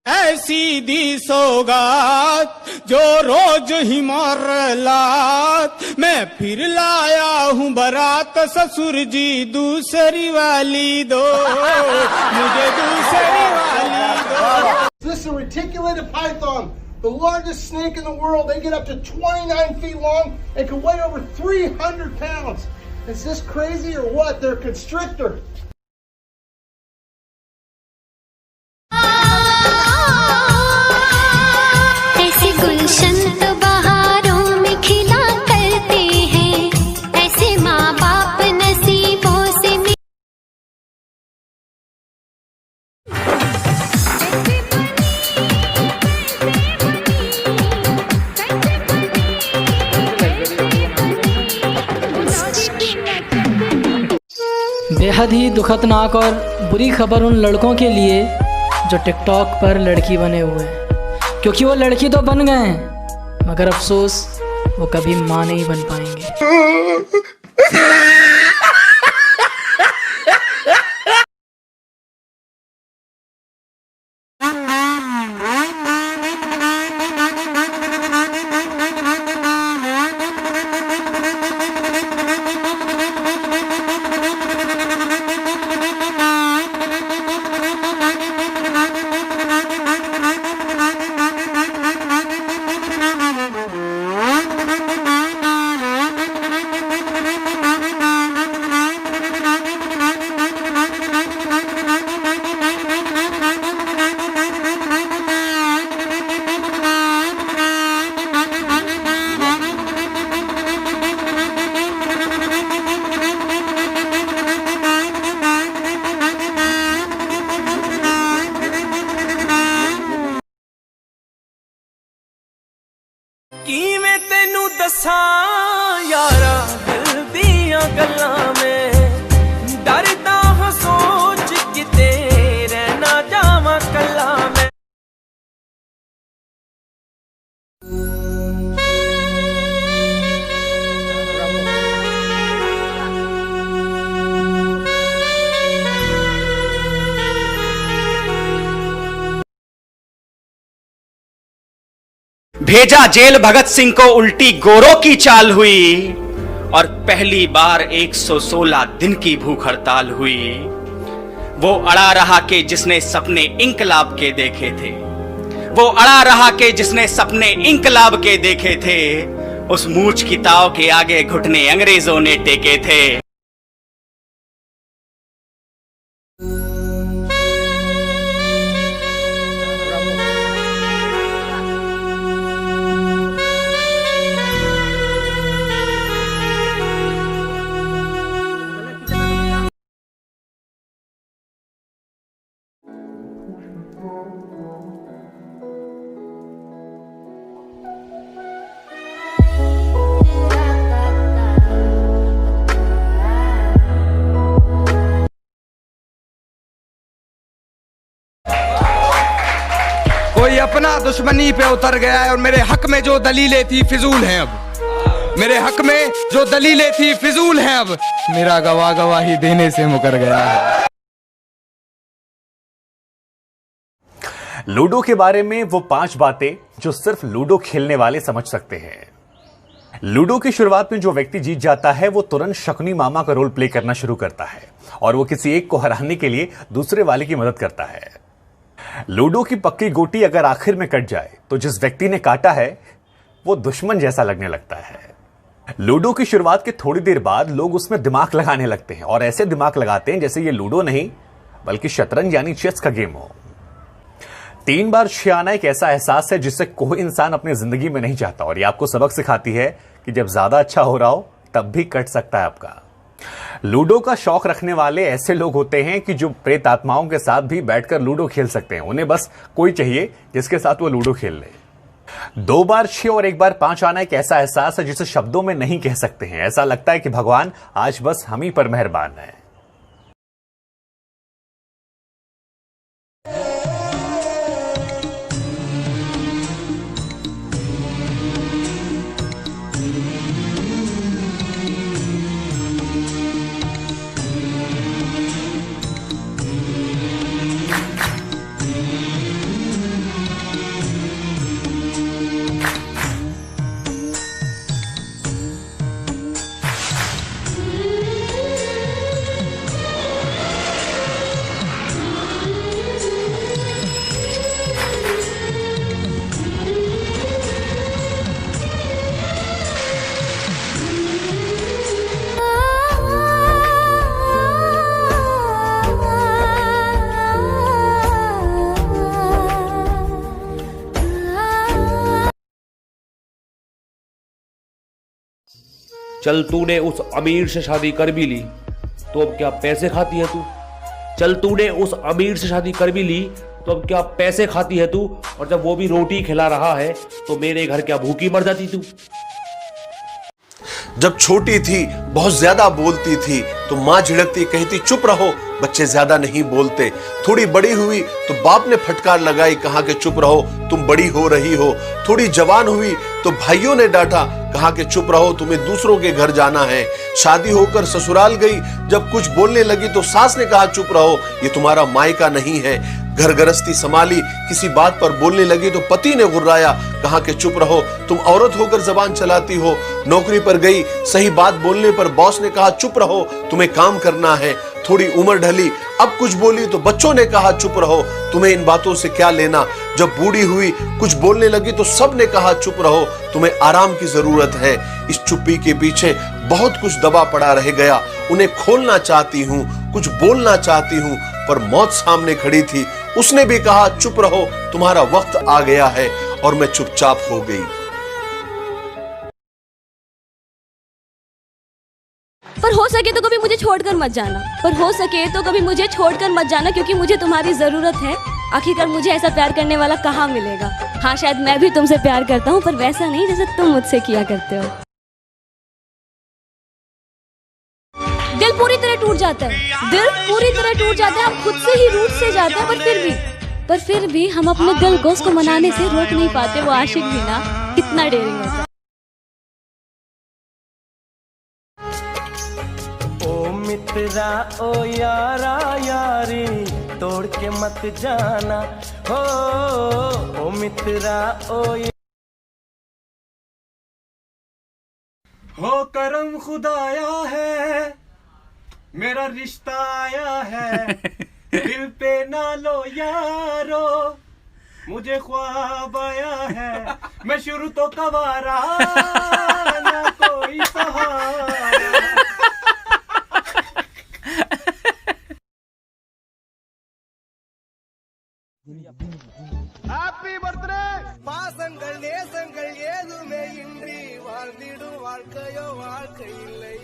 ऐसी दी सौगात जो रोज ही मारलात, मैं फिर लाया हूँ बारात ससुर जी दूसरी वाली दो, मुझे दूसरी वाली दो। This is a reticulated python, the largest snake in the world. They get up to 29 feet long and can weigh over 300 pounds. Is this crazy or what? They're a constrictor. ऐसे गुलशन तो बहारों में खिला करते हैं, ऐसे माँ बाप नसीबों से बेहद ही दुखदनाक और बुरी खबर उन लड़कों के लिए जो टिकटॉक पर लड़की बने हुए हैं, क्योंकि वो लड़की तो बन गए हैं मगर अफसोस वो कभी माँ नहीं बन पाएंगे। किवें तेनू दसां यारा दिल दियां गल्लां में, डरदा हां सोच किते रहना जावां कल्ला मैं। भेजा जेल भगत सिंह को उल्टी गोरों की चाल हुई, और पहली बार 116 दिन की भूख हड़ताल हुई। वो अड़ा रहा के जिसने सपने इंकलाब के देखे थे, वो अड़ा रहा के जिसने सपने इंकलाब के देखे थे, उस मूछ की ताव के आगे घुटने अंग्रेजों ने टेके थे। कोई अपना दुश्मनी पे उतर गया है और मेरे हक में जो दलीलें थी फिजूल हैं। अब मेरे हक में जो दलीलें थी फिजूल हैं। अब मेरा गवाह गवाही देने से मुकर गया है। लूडो के बारे में वो 5 बातें जो सिर्फ लूडो खेलने वाले समझ सकते हैं। लूडो की शुरुआत में जो व्यक्ति जीत जाता है वो तुरंत शकुनी मामा का रोल प्ले करना शुरू करता है और वो किसी एक को हराने के लिए दूसरे वाले की मदद करता है। लूडो की पक्की गोटी अगर आखिर में कट जाए तो जिस व्यक्ति ने काटा है वो दुश्मन जैसा लगने लगता है। लूडो की शुरुआत के थोड़ी देर बाद लोग उसमें दिमाग लगाने लगते हैं और ऐसे दिमाग लगाते हैं जैसे ये लूडो नहीं बल्कि शतरंज यानी चेस का गेम हो। 3 बार 6 आना एक ऐसा एहसास है जिससे कोई इंसान अपनी जिंदगी में नहीं चाहता और ये आपको सबक सिखाती है कि जब ज्यादा अच्छा हो रहा हो तब भी कट सकता है आपका। लूडो का शौक रखने वाले ऐसे लोग होते हैं कि जो प्रेत आत्माओं के साथ भी बैठकर लूडो खेल सकते हैं। उन्हें बस कोई चाहिए जिसके साथ वो लूडो खेल ले। 2 बार 6 और 1 बार 5 आना एक ऐसा एहसास है जिसे शब्दों में नहीं कह सकते हैं। ऐसा लगता है कि भगवान आज बस हम ही पर मेहरबान है। चल तूने उस अमीर से शादी कर भी ली तो अब क्या पैसे खाती है तू? चल तूने उस अमीर से शादी कर भी ली तो अब क्या पैसे खाती है तू? और जब वो भी रोटी खिला रहा है तो मेरे घर क्या भूखी मर जाती तू? जब छोटी थी बहुत ज्यादा बोलती थी तो माँ झिड़कती, कहती चुप रहो, बच्चे ज्यादा नहीं बोलते। थोड़ी बड़ी हुई तो बाप ने फटकार लगाई, कहा कि चुप रहो, तुम बड़ी हो रही हो। थोड़ी जवान हुई तो भाइयों ने डांटा, कहा कि चुप रहो, तुम्हें दूसरों के घर जाना है। शादी होकर ससुराल गई, जब कुछ बोलने लगी तो सास ने कहा चुप रहो, ये तुम्हारा मायका नहीं है। घर गृहस्थी संभाली, किसी बात पर बोलने लगी तो पति ने गुर्राया, कहा कि चुप रहो, तुम औरत होकर जबान चलाती हो। नौकरी पर गई, सही बात बोलने पर बॉस ने कहा चुप रहो, तुम्हें काम करना है। थोड़ी उम्र ढली, अब कुछ बोली तो बच्चों ने कहा चुप रहो, तुम्हें इन बातों से क्या लेना। जब बूढ़ी हुई, कुछ बोलने लगी तो सब ने कहा चुप रहो, तुम्हें आराम की जरूरत है। इस चुप्पी के पीछे बहुत कुछ दबा पड़ा रह गया। उन्हें खोलना चाहती हूँ, कुछ बोलना चाहती हूँ, पर मौत सामने खड़ी थी। उसने भी कहा चुप रहो, तुम्हारा वक्त आ गया है, और मैं चुपचाप हो गई। पर हो सके तो कभी मुझे छोड़कर मत जाना, पर हो सके तो कभी मुझे छोड़कर मत जाना, क्योंकि मुझे तुम्हारी जरूरत है। आखिरकार मुझे ऐसा प्यार करने वाला कहाँ मिलेगा। हाँ, शायद मैं भी तुमसे प्यार करता हूँ, पर वैसा नहीं जैसे तुम मुझसे किया करते हो। दिल पूरी तरह टूट जाता है, दिल पूरी तरह टूट जाता है। हम खुद से ही रूठ से जाते हैं, पर फिर भी हम अपने दिल को उसको मनाने से रोक नहीं पाते। वो आशिक भी ना कितना डेयरिंग होता है। ओ मित्रा ओ यारा यारी तोड़ के मत जाना हो। ओ मित्रा ओ हो करम खुदाया है, मेरा रिश्ता आया है। दिल पे ना लो यारो, मुझे ख्वाब आया है। मैं शुरू तो कवारा, ना कोई सहारा। Happy birthday! பாசங்கள் நேசங்கள் ஏதுமே இன்றி வாழ்ந்திடும் வாழ்க்கையோ வாழ்க்கை இல்லை.